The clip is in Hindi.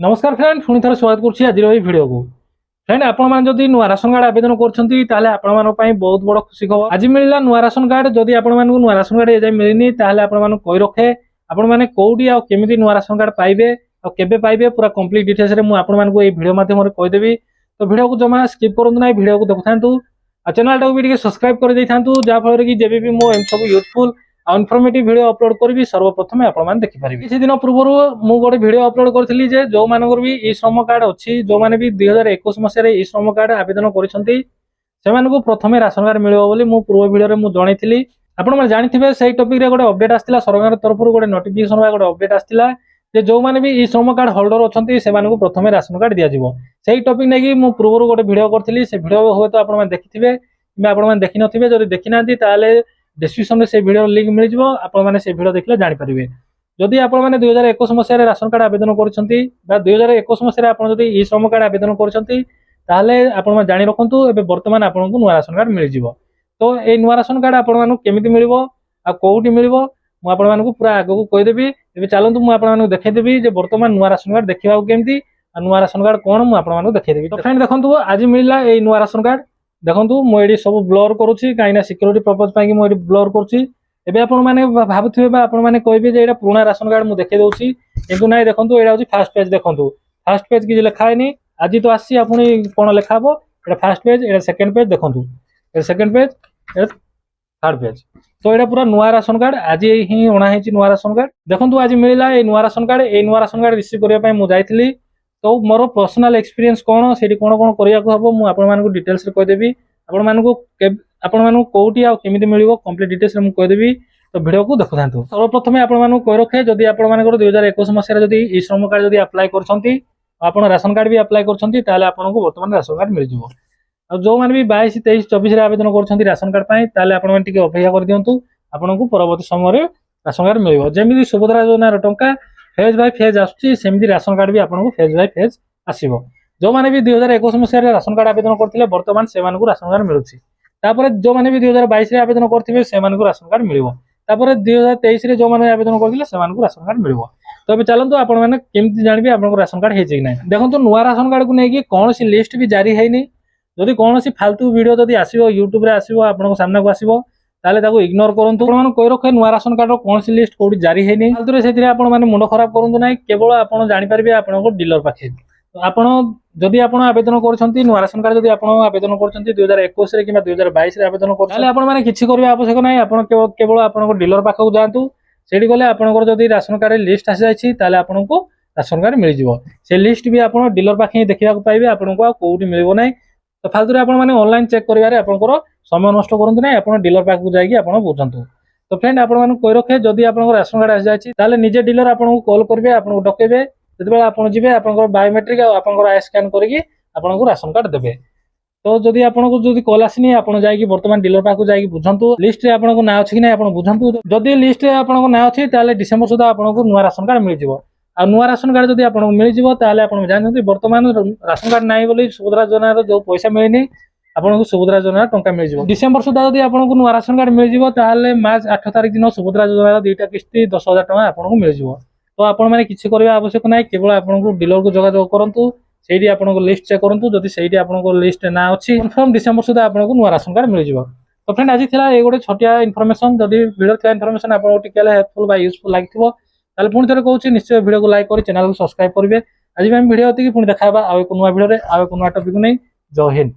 नमस्कार फ्रेंड पुणी थर स्वागत करुच्ची आज भिडियो को फ्रेंड आपड़ी नुआ राशन कार्ड आवेदन कर बहुत बड़ खुशी खबर आज मिलला नुआ राशन कार्ड जदि नुआ राशन कार्ड एजाए मिलनी कही रखे आपने कौटी आमती नुआ राशन कार्ड पाइबे केबे पाइबे पूरा कंप्लीट डिटेल्स रे आपको वीडियो माध्यम कहीदेवी। तो वीडियो को जमा स्किप करूँ ना वीडियो को देखु था चैनल टाक भी सब्सक्राइब कर दे था जहाँफल कि जब भी मो सब यूजफुल इनफॉर्मेटिव वीडियो अपलोड करी सर्वप्रथम आपने देखिपारे। किसी दिन पूर्व मु गोटे वीडियो अपलोड करी जो मानकर भी ई श्रम कार्ड अच्छी जो मैंने भी 2021 मसीह ई श्रम कार्ड आवेदन कर प्रथम राशन कार्ड मिले पूर्व वीडियो में जनई आपने जानते से टॉपिक रे गोटे अपडेट आसाला सरकार तरफ गोटे नोटिफिकेशन गोटे अपडेट आसाला जो मैंने भी ई श्रम कार्ड होल्डर अच्छा से प्रथम राशन कार्ड दिज्व से टॉपिक नहीं मुझे पूर्व गोटे वीडियो करी से वीडियो हे तो आपने देखिथे कि देखी नथिबे जदि देखी ना डिस्क्रिप्शन में से वीडियो लिंक मिल जाव आपने से वीडियो देखले जानीपारे। जदि आपने 2021 मसीह राशन कार्ड आवेदन कर 2021 मसीह आप ई श्रम कार्ड आवेदन कर जाणी रखु ए बर्तमान आपको नुआ राशन कार्ड मिल जाव। तो ये नुआ राशन कार्ड आपमि मिल कौटी मिल मुझे पूरा आग को कहीदेवी। ए चलतु मुझे देखदेवी बर्तमान नुआ राशन कार्ड देखा केमती नुआ राशन कार्ड कौन मुझे देखदेवी। तो फ्रेंड देखो आज मिलला ये नुआ राशन कार्ड देखो मुझे सब ब्लर करुच्ची कहीं सिक्योरिटी पर्पज मुझे ब्लर करुच्ची। आपने भावुवे आपने कहे ये पुराना राशन कार्ड मुझे देखे दूसरी कि ना देखो यहाँ हूँ फास्ट पेज देखो फास्ट पेज किसी लिखाएनि आज तो आसी आपनी कौन लिखा हे ये फास्ट पेज ये सेकेंड पेज देखो सेकेंड पेज थर्ड पेज। तो ये पूरा नुआ राशन कार्ड आज ही अणाई नुआ राशन कार्ड देखो आज मिलला ये नुआ राशन कार्ड ये नुआ राशन कार्ड रिसीव करने मुझे तो मोर पर्सनल एक्सपीरियंस कौन से कौन कौन करने मुझे डिटेल्स कहीदेवी आपको कौटी आमती मिल कंप्लीट डिटेल्स कहीदेवी। तो वीडियो को देखु था सर्वप्रथम आपको कही रखे जदि आप 2021 मसीह ई श्रम कार्ड जब अप्लाई कर राशन कार्ड भी अप्लाई करको बर्तमान राशन कार्ड मिल जाव। जो मैंने भी 22, 23, 24 आवेदन कर राशन कार्ड आपटे अपेक्षा कर दिंतु आपको परवर्त समय राशन कार्ड मिल जमी सुभद्रा योजनार टंका फेज बाय फेज आसमी राशन कार्ड भी आपको फेज बाय फेज आसो। जो मैंने भी 2021 मसीह राशन कार्ड आवेदन करते बर्तमान से राशन कार्ड मिलूँ जो मैंने भी 2022 आवेदन करेंगे से राशन कार्ड मिल 2023 जो मैंने आवेदन करते राशन कार्ड मिल। तो ये चलते आपमि जानवे आप राशन कार्ड हो ना देखो नुआ राशन कार्ड को लेकिन कौन सी लिस्ट भी जारी है जदि कौन सी फालतू वीडियो जब आसो यूट्यूब आसो आप सामना को आसो इग्नोर करूँ कही रखे नुआ राशन कार्ड कौन सी लिस्ट कौटी जारी है फालतू से मुंड खराब करूँ ना केवल आप जानीपारे आप डीलर पाखे। तो आपड़ जदि आप आवेदन कर नुआ राशन कार्ड जब आवेदन कर 2021 कि 2022 आवेदन कर किसी करने आवश्यक ना आप केवल आप डीलर पाखक जातु से गले आपंकर राशन कार्ड लिस्ट आसी जाए आपको राशन कार्ड मिल जाव से लिस्ट भी आप डीलर पाखे देखा पाइबे आपको कौटी मिल ना। तो फालतू आपने ऑनलाइन चेक कर समय नष्ट करते ना आप डीलर पाखक जाकि बुझंतु। तो फ्रेंड आपको कही रखे जदि आप राशन कार्ड आसी जाए निजे डीलर आपको कॉल करेंगे आपको डकेबे जो आप बायोमेट्रिक आप आई स्कान करके राशन कार्ड देवे। तो जदि आपको कॉल आसनी आप बर्तमान डीलर पाखक जाकि बुझंतु लिस्ट रे आपको ना अच्छी ना बुझंतु जदि लिस्ट रे आपको ना अच्छी डिसेम्बर सुधा आपको नुआ राशन कार्ड मिल जाव। आ नुआ राशन कार्ड जब आपको मिल जाए आप जानते बर्तमान राशन कार्ड ना बोली सुभद्रा योजनार जो पैसा मिलनी आपको सुभद्रा योजनार टंका मिल जाए डिसेम्बर सुधा जब आपको नुआ राशन कार्ड मिल जाए मार्च 8 तारिख दिन सुभद्रा योजनार 2टा किस्ती 10,000 टका आपको मिल जाए। तो आपने किसी करने आवश्यक ना केवल आपको डीलर को जोगाजोग करूँ से आपको लिस्ट चेक करूँ जदि से आपको लिस्ट ना अच्छी कन्फर्म डिसेम्बर सुधा आपको नुआ राशन कार्ड मिल जाए। तो फ्रेंड आज था ये गोटे छोटिया इनफॉरमेशन जदि वीडियो था इनफॉरमेशन आपको हेल्पफुल हेल्पफुल लगी पुणी थे कहूँ निश्चय वीडियो को लाइक कर चैनल को सब्सक्राइब करेंगे। आज भी वीडियो पुणी देखा आउ एक नुआ वीडियो आउ एक नुआ टॉपिक नहीं। जय हिंद।